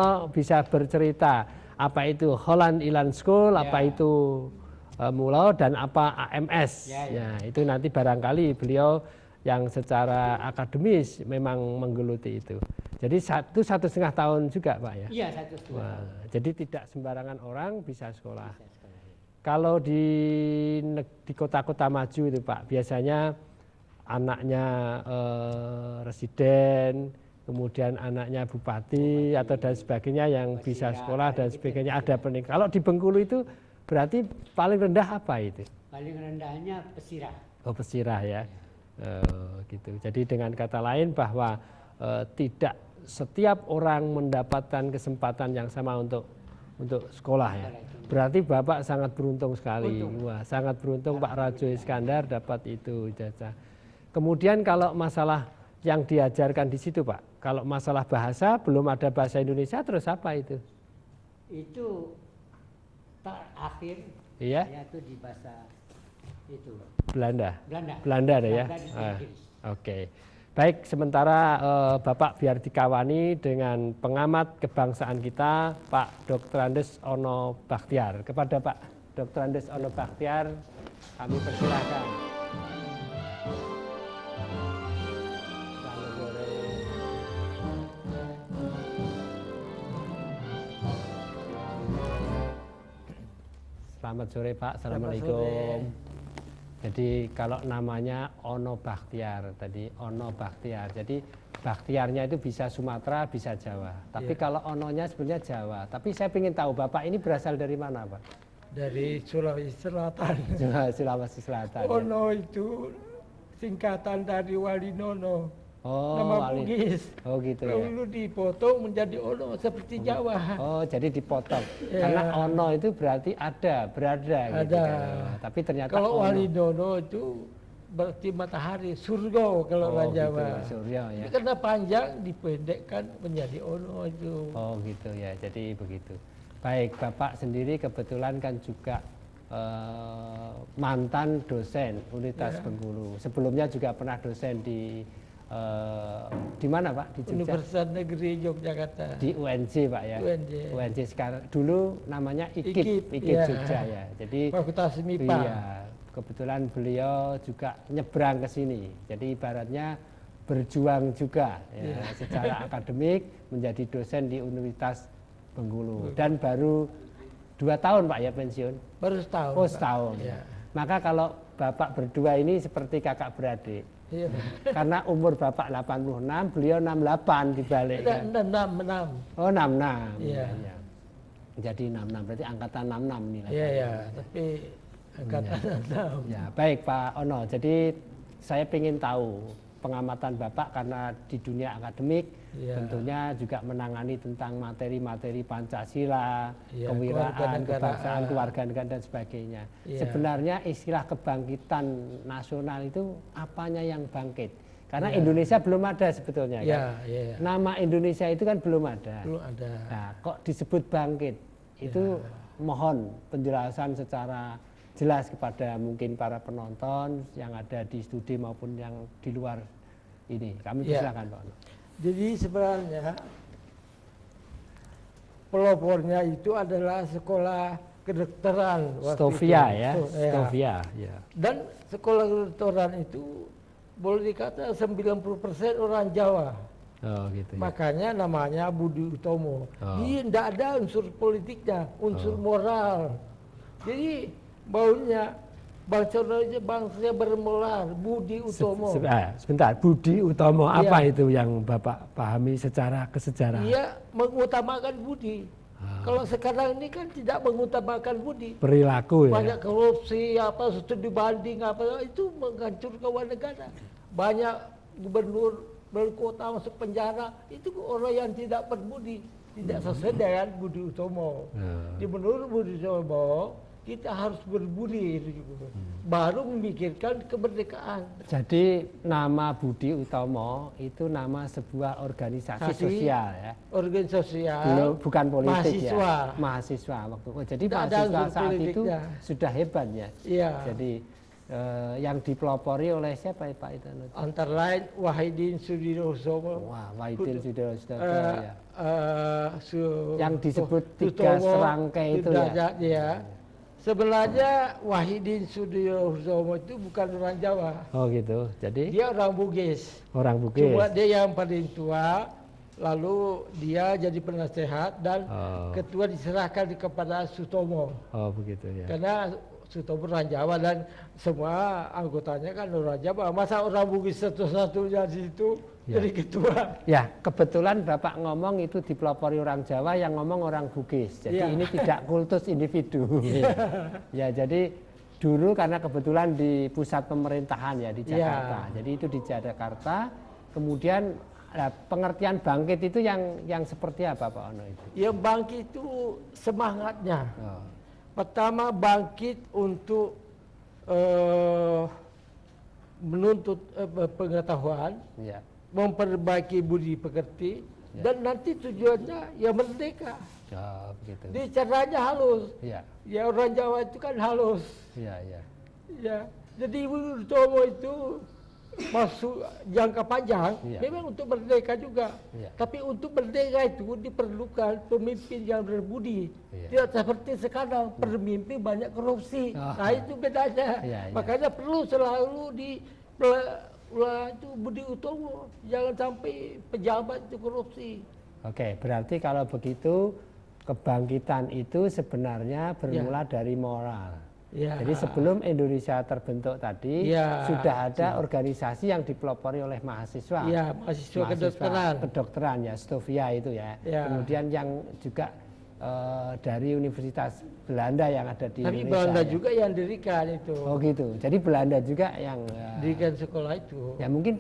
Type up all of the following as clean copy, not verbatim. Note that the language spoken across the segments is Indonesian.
Ono bisa bercerita apa itu Holland Island School, apa itu Mulau dan apa AMS. Ya, itu nanti barangkali beliau yang secara akademis memang menggeluti itu. Jadi 1,5 tahun juga Pak ya? Iya, 1,5. Jadi tidak sembarangan orang bisa sekolah. Kalau di kota-kota maju itu Pak, biasanya anaknya residen, kemudian anaknya bupati atau dan sebagainya yang bisa sekolah dan sebagainya ada peningkatan. Kalau di Bengkulu itu berarti paling rendah apa itu? Paling rendahnya Pesirah. Oh Pesirah ya, gitu. Jadi dengan kata lain bahwa tidak setiap orang mendapatkan kesempatan yang sama untuk sekolah ya. Berarti Bapak sangat beruntung sekali. Wah, sangat beruntung Pak Rajo Iskandar dapat itu ijazah. Kemudian kalau masalah yang diajarkan di situ Pak, kalau masalah bahasa belum ada bahasa Indonesia terus apa itu? Itu akhir iya? saya tuh di bahasa itu Belanda. Belanda ada ya. Oke. Baik, sementara Bapak biar dikawani dengan pengamat kebangsaan kita, Pak Dr. Andes Ono Bakhtiar. Kepada Pak Dr. Andes Ono Bakhtiar, kami persilahkan. Selamat sore Pak, Assalamualaikum. Jadi kalau namanya Ono Bakhtiar tadi, Ono Bakhtiar. Jadi Bakhtiarnya itu bisa Sumatera, bisa Jawa. Tapi kalau Ononya sebenarnya Jawa. Tapi saya ingin tahu Bapak ini berasal dari mana Pak? Dari Sulawesi Selatan. Sulawesi Selatan. Ono itu singkatan dari Walinono. Oh, nama Bugis. Oh gitu ya. Lalu dipotong menjadi Ono seperti Jawa. Oh jadi dipotong. Karena Ono itu berarti berada. Gitu kan. Tapi ternyata kalau Walinono itu berarti matahari, surga kalau orang Jawa. Gitu, surya ya. Karena panjang dipendekkan menjadi Ono itu. Oh gitu ya. Jadi begitu. Baik, Bapak sendiri kebetulan kan juga mantan dosen Universitas Bengkulu. Sebelumnya juga pernah dosen di mana Pak? Di Universitas Negeri Yogyakarta. Di UNJ Pak ya. UNJ sekarang dulu namanya IKIP Jogja ya. Jadi Fakultas MIPA. Iya, kebetulan beliau juga nyebrang ke sini. Jadi ibaratnya berjuang juga ya, secara akademik menjadi dosen di Universitas Bengkulu dan baru 2 tahun Pak ya pensiun. Baru setahun. Oh setahun. Ya. Maka kalau Bapak berdua ini seperti kakak beradik. Iya. Karena umur Bapak 86, beliau 68 dibalik. 66. Oh 66. Iya. Ya. Jadi 66 berarti angkatan 66 nilai. Iya, tapi angkatan 66. Ya, baik Pak Ono. Jadi saya ingin tahu pengamatan Bapak karena di dunia akademik tentunya juga menangani tentang materi-materi Pancasila, kewirausahaan, kebangsaan, kewarganegaraan dan sebagainya. Sebenarnya istilah kebangkitan nasional itu apanya yang bangkit? Karena Indonesia belum ada sebetulnya kan. Nama Indonesia itu kan belum ada. Belum ada. Nah, kok disebut bangkit? Itu mohon penjelasan secara jelas kepada mungkin para penonton yang ada di studi maupun yang di luar ini. Kami persilakan Pak Ono. Jadi sebenarnya pelopornya itu adalah sekolah kedokteran. Stovia ya, Stovia. Ya. Dan sekolah kedokteran itu boleh dikata 90% orang Jawa. Oh gitu ya. Makanya namanya Budi Utomo. Dia tidak ada unsur politiknya, unsur moral. Jadi baunya bangsa bermoral, Budi Utomo. Sebentar, Budi Utomo apa itu yang Bapak pahami secara kesejarahan? Iya, mengutamakan budi. Kalau sekarang ini kan tidak mengutamakan budi. Perilaku ya. Banyak korupsi, apa studi banding, apa itu menghancurkan negara. Banyak gubernur berkota masuk penjara, itu orang yang tidak berbudi, tidak sesuai dengan Budi Utomo. Di menurut Budi Utomo, kita harus berbudi baru memikirkan kemerdekaan. Jadi nama Budi Utomo itu nama sebuah organisasi sosial ya. Organisasi sosial. Bukan politik mahasiswa. Ya. Mahasiswa waktu. Oh, jadi mahasiswa saat itu sudah hebat ya. Iya. Jadi yang dipelopori oleh siapa ya Pak itu? Antara lain Wahidin Sudirohusomo. Wah, Wahidin Sudirohusomo ya. Yang disebut tiga serangkai itu ya. Sebenarnya Wahidin Sudirohusomo itu bukan orang Jawa. Oh gitu. Jadi dia orang Bugis. Orang Bugis. Cuma dia yang paling tua. Lalu dia jadi penasehat dan ketua diserahkan kepada Sutomo. Oh begitu ya. Karena Sutomo orang Jawa dan semua anggotanya kan orang Jawa. Masa orang Bugis satu-satunya di situ jadi ketua? Ya kebetulan Bapak ngomong itu dipelopori orang Jawa, yang ngomong orang Bugis. Jadi ini tidak kultus individu. Ya jadi dulu karena kebetulan di pusat pemerintahan ya di Jakarta. Jadi itu di Jakarta. Kemudian pengertian bangkit itu yang seperti apa Pak Ono itu? Ya bangkit itu semangatnya. Pertama bangkit untuk menuntut pengetahuan, memperbaiki budi pekerti, dan nanti tujuannya ya merdeka. Begitu. Di caranya halus. Ya orang Jawa itu kan halus. Ya. Jadi Ibu Sutomo itu masuk jangka panjang memang untuk merdeka juga. Tapi untuk merdeka itu diperlukan pemimpin yang berbudi. Tidak seperti sekarang pemimpin banyak korupsi. Nah itu bedanya. Makanya perlu selalu itu budi utomo, jangan sampai pejabat itu korupsi. Oke, berarti kalau begitu kebangkitan itu sebenarnya bermula dari moral. Jadi sebelum Indonesia terbentuk tadi sudah ada organisasi yang dipelopori oleh mahasiswa. Mahasiswa kedokteran ya, Stovia itu ya. Kemudian yang juga dari Universitas Belanda yang ada di Indonesia. Tapi Belanda juga yang dirikan itu. Oh gitu. Jadi Belanda juga yang dirikan sekolah itu. Ya mungkin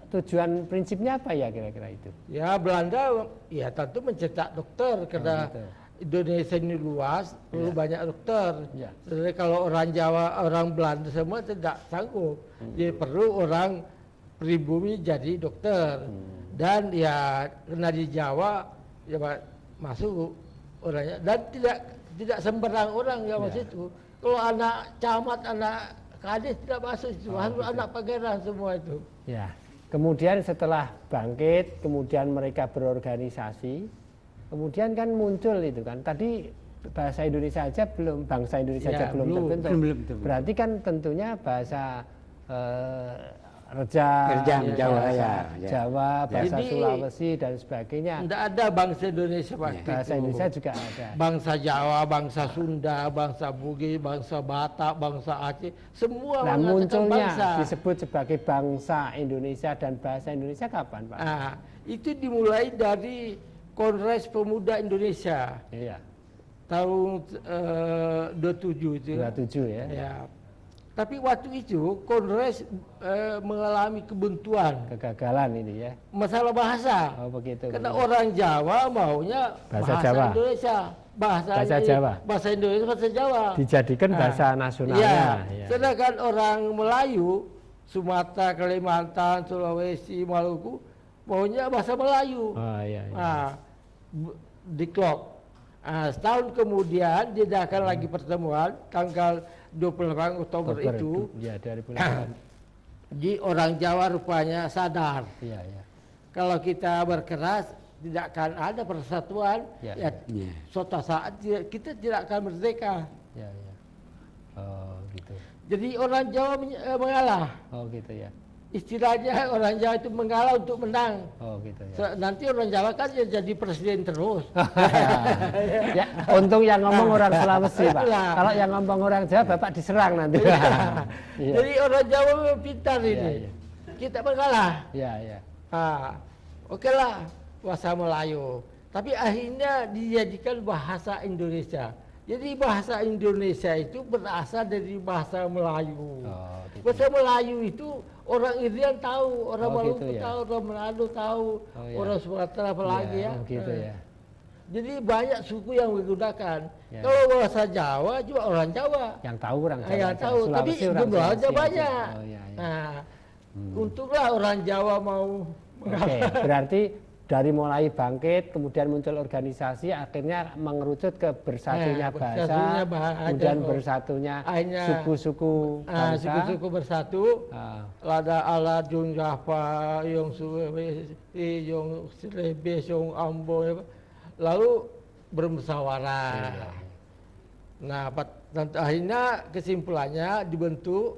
tujuan prinsipnya apa ya kira-kira itu? Ya Belanda ya tentu mencetak dokter karena Indonesia ini luas, perlu banyak dokter. Jadi kalau orang Jawa, orang Belanda semua tidak sanggup. Jadi perlu orang pribumi jadi dokter. Dan ya karena di Jawa ya masuk orangnya dan tidak sembarang orang yang masuk itu. Kalau anak camat, anak kadis tidak masuk itu, harus anak pangeran semua itu. Ya. Kemudian setelah bangkit, kemudian mereka berorganisasi. Kemudian kan muncul itu kan, tadi bahasa Indonesia aja belum, bangsa Indonesia aja belum terbentuk. Berarti kan tentunya bahasa Jawa, bahasa Sulawesi dan sebagainya. Tidak ada bangsa Indonesia waktu itu. Bahasa Indonesia juga ada. Bangsa Jawa, bangsa Sunda, bangsa Bugis, bangsa Batak, bangsa Aceh, semua munculnya bangsa. Disebut sebagai bangsa Indonesia dan bahasa Indonesia kapan Pak? Itu dimulai dari Kongres Pemuda Indonesia. Tahun 27 itu. 27 ya. Tapi waktu itu Kongres mengalami kebuntuan. Kegagalan ini ya. Masalah bahasa. Oh begitu. Karena orang Jawa maunya bahasa Jawa. Indonesia. Bahasa Jawa. Bahasa Indonesia, bahasa Jawa. Dijadikan bahasa nasionalnya. Sedangkan orang Melayu, Sumatera, Kalimantan, Sulawesi, Maluku, maunya bahasa Melayu. Diklop. Setahun kemudian diadakan lagi pertemuan tanggal 28 Oktober itu. Ya, 2008. Di orang Jawa rupanya sadar. Kalau kita berkeras tidak akan ada persatuan. Suatu saat kita tidak akan merdeka. Oh gitu. Jadi orang Jawa mengalah. Oh gitu ya. Istilahnya orang Jawa itu mengalah untuk menang. Oh gitu ya. Nanti orang Jawa kan jadi presiden terus. Ya, untung yang ngomong orang Sulawesi Pak. Kalau yang ngomong orang Jawa Bapak diserang nanti. Jadi orang Jawa memang pintar ini. Kita mengalah. Oke lah bahasa Melayu. Tapi akhirnya dijadikan bahasa Indonesia. Jadi bahasa Indonesia itu berasal dari bahasa Melayu. Bahasa Melayu itu orang Irian tahu, orang Maluku tahu, orang Manado tahu, orang Sumatera apalagi ya. Jadi banyak suku yang menggunakan. Kalau bahasa Jawa juga orang Jawa. Yang tahu orang Jawa. Yang tahu, tapi jumlahnya banyak. Untunglah orang Jawa mau. Berarti dari mulai bangkit, kemudian muncul organisasi, akhirnya mengerucut ke bersatunya bahasa, kemudian bersatunya suku-suku bangsa. Suku-suku bersatu. Lada ala Jung Java, Yong Suwe, Yong Silebe, Yong Ambo, lalu bermusyawarah. Nah, akhirnya kesimpulannya dibentuk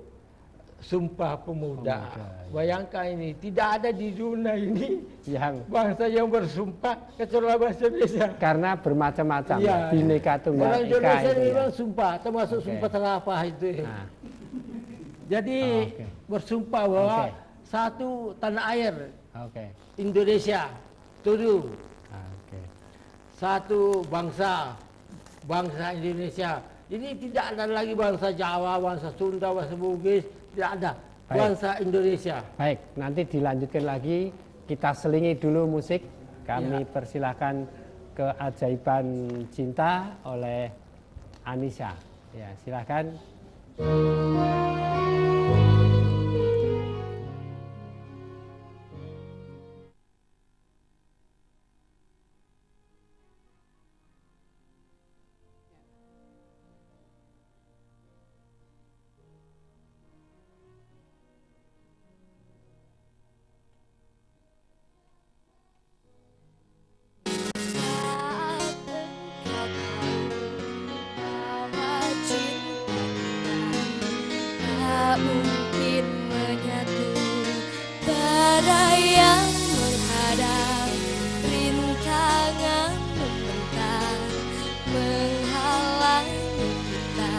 Sumpah Pemuda. Bayangkan ini, tidak ada di dunia ini yang bangsa yang bersumpah kecuali bahasa Indonesia. Karena bermacam-macam, ya, Bhinneka Tunggal orang Ika Indonesia itu memang sumpah, termasuk sumpah terapah itu. Jadi bersumpah bahwa satu tanah air Indonesia, tujuh. Satu bangsa Indonesia. Ini tidak ada lagi bangsa Jawa, bangsa Sunda, bangsa Bugis, tidak ada. Bangsa Indonesia. Baik, nanti dilanjutkan lagi. Kita selingi dulu musik. Kami persilahkan Keajaiban Cinta oleh Anissa. Ya, silakan. Mungkin menyatu badai yang menghadang, rintangan membentang menghalangi kita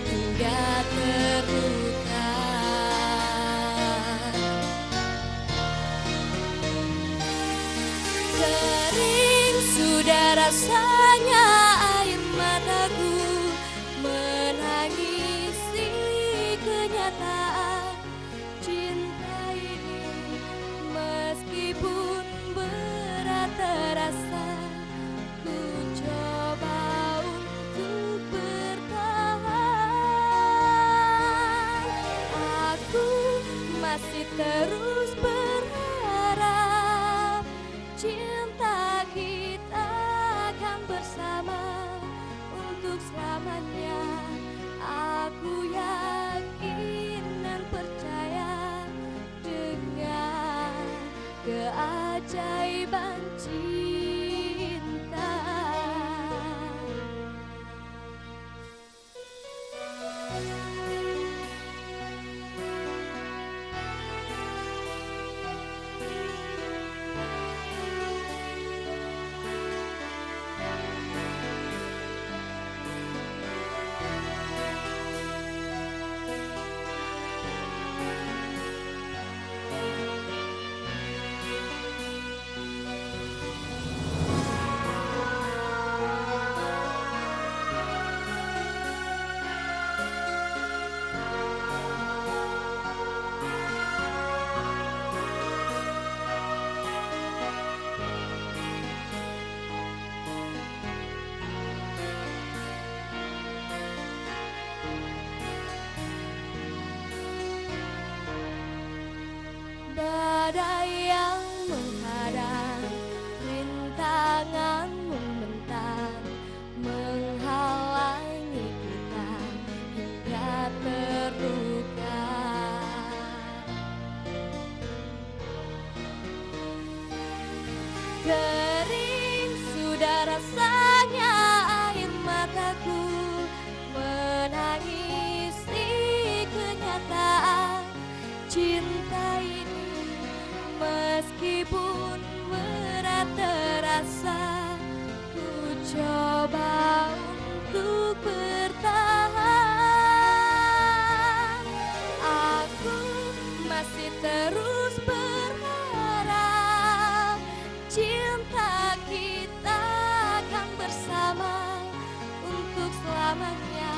hingga terluka. Kering sudah rasanya air mataku menangisi kenyataan cinta ini, meskipun berat terasa, ku coba untuk bertahan. Aku masih terus berharap cinta kita akan bersama untuk selamanya. Aku yakin dan percaya dengan keajaiban cinta. Badai yang menghadang, rintangan membentang menghalangi kita hingga terluka. Kering sudah rasanya air mataku menangisi kenyataan cinta ini, meskipun berat terasa, ku coba untuk bertahan. Aku masih terus berharap cinta kita akan bersama untuk selamanya.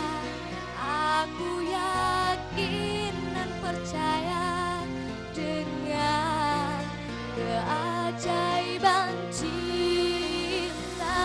Aku yakin dan percaya dengan keajaiban cinta.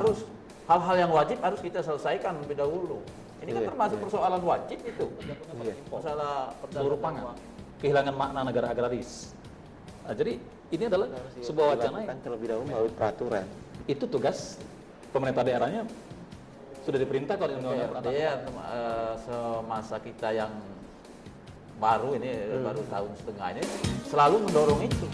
harus hal-hal yang wajib harus kita selesaikan lebih dahulu. Ini kan termasuk persoalan wajib itu. Masalah buruh pangan, kehilangan makna negara agraris. Nah, jadi ini adalah sebuah wacana yang terlebih dahulu melalui peraturan. itu tugas pemerintah daerahnya sudah diperintah oleh undang-undang peraturan. Iya, semasa kita yang baru ini baru tahun setengah ini selalu mendorong itu.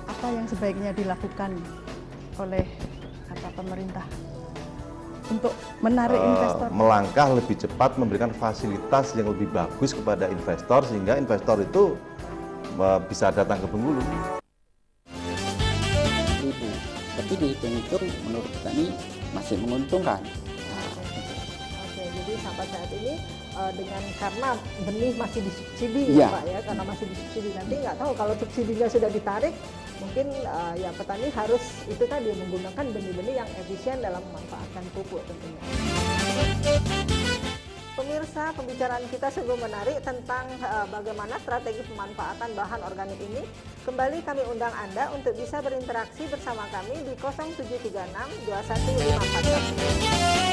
Apa yang sebaiknya dilakukan oleh pemerintah untuk menarik investor? Melangkah lebih cepat, memberikan fasilitas yang lebih bagus kepada investor sehingga investor itu bisa datang ke Bengkulu. Tapi dihitung-hitung menurut kami masih menguntungkan. Oke, jadi sampai saat ini dengan karena benih masih disubsidi Iya. Pak ya, karena masih disubsidi, nanti nggak tahu kalau subsidinya sudah ditarik, mungkin ya petani harus itu tadi menggunakan benih-benih yang efisien dalam memanfaatkan pupuk tentunya. Pemirsa, pembicaraan kita sungguh menarik tentang bagaimana strategi pemanfaatan bahan organik ini. Kembali kami undang Anda untuk bisa berinteraksi bersama kami di 0736 21541.